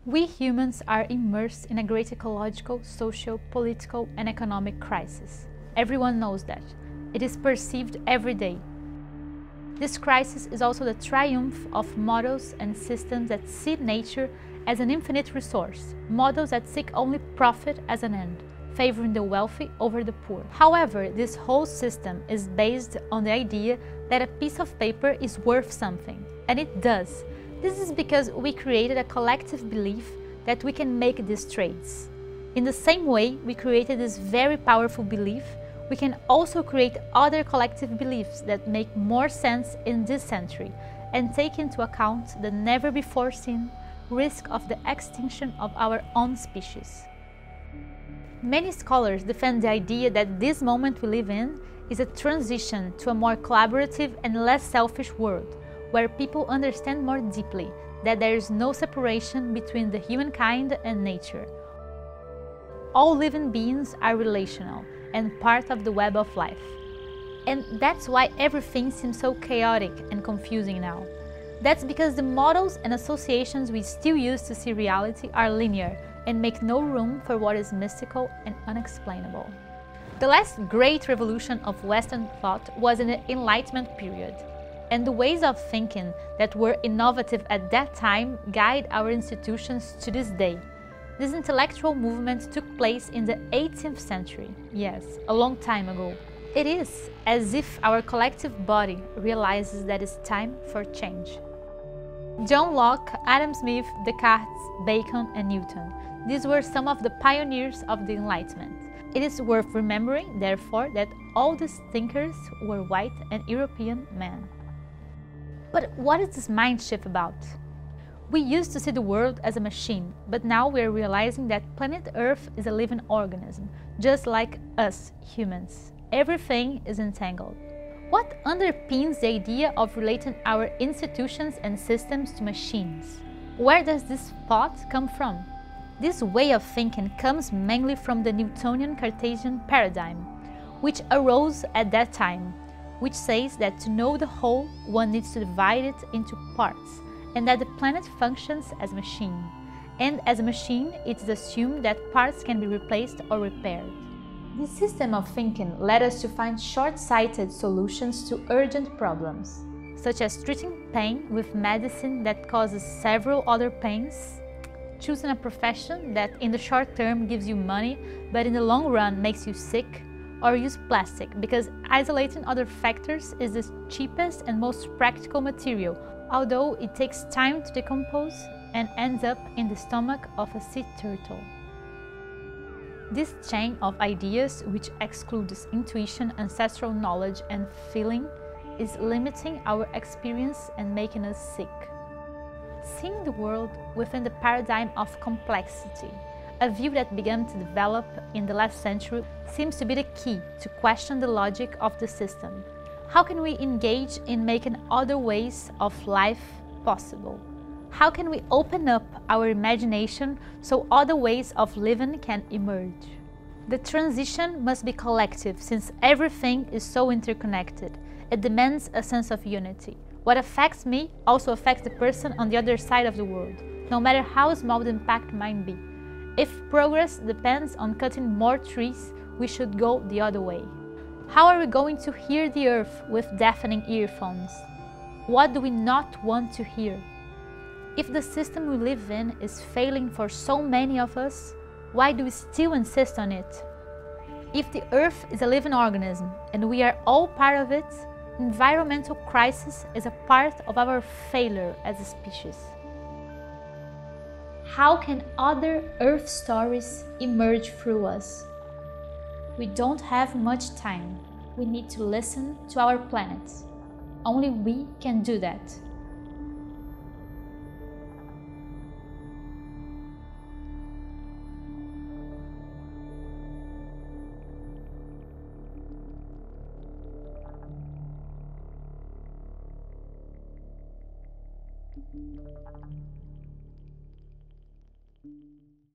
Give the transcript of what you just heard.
We humans are immersed in a great ecological, social, political, and economic crisis. Everyone knows that. It is perceived every day. This crisis is also the triumph of models and systems that see nature as an infinite resource, models that seek only profit as an end, favoring the wealthy over the poor. However, this whole system is based on the idea that a piece of paper is worth something, and it does. This is because we created a collective belief that we can make these trades. In the same way we created this very powerful belief, we can also create other collective beliefs that make more sense in this century and take into account the never-before-seen risk of the extinction of our own species. Many scholars defend the idea that this moment we live in is a transition to a more collaborative and less selfish world, where people understand more deeply that there is no separation between the humankind and nature. All living beings are relational and part of the web of life. And that's why everything seems so chaotic and confusing now. That's because the models and associations we still use to see reality are linear and make no room for what is mystical and unexplainable. The last great revolution of Western thought was in the Enlightenment period. And the ways of thinking that were innovative at that time guide our institutions to this day. This intellectual movement took place in the 18th century, yes, a long time ago. It is as if our collective body realizes that it's time for change. John Locke, Adam Smith, Descartes, Bacon, and Newton. These were some of the pioneers of the Enlightenment. It is worth remembering, therefore, that all these thinkers were white and European men. But what is this mind shift about? We used to see the world as a machine, but now we are realizing that planet Earth is a living organism, just like us, humans. Everything is entangled. What underpins the idea of relating our institutions and systems to machines? Where does this thought come from? This way of thinking comes mainly from the Newtonian Cartesian paradigm, which arose at that time, which says that to know the whole, one needs to divide it into parts, and that the planet functions as a machine. And as a machine, it is assumed that parts can be replaced or repaired. This system of thinking led us to find short-sighted solutions to urgent problems, such as treating pain with medicine that causes several other pains, choosing a profession that in the short term gives you money, but in the long run makes you sick, or use plastic, because isolating other factors is the cheapest and most practical material, although it takes time to decompose and ends up in the stomach of a sea turtle. This chain of ideas, which excludes intuition, ancestral knowledge, and feeling, is limiting our experience and making us sick. Seeing the world within the paradigm of complexity, a view that began to develop in the last century, seems to be the key to question the logic of the system. How can we engage in making other ways of life possible? How can we open up our imagination so other ways of living can emerge? The transition must be collective, since everything is so interconnected. It demands a sense of unity. What affects me also affects the person on the other side of the world, no matter how small the impact might be. If progress depends on cutting more trees, we should go the other way. How are we going to hear the earth with deafening earphones? What do we not want to hear? If the system we live in is failing for so many of us, why do we still insist on it? If the earth is a living organism and we are all part of it, environmental crisis is a part of our failure as a species. How can other Earth stories emerge through us? We don't have much time. We need to listen to our planet. Only we can do that.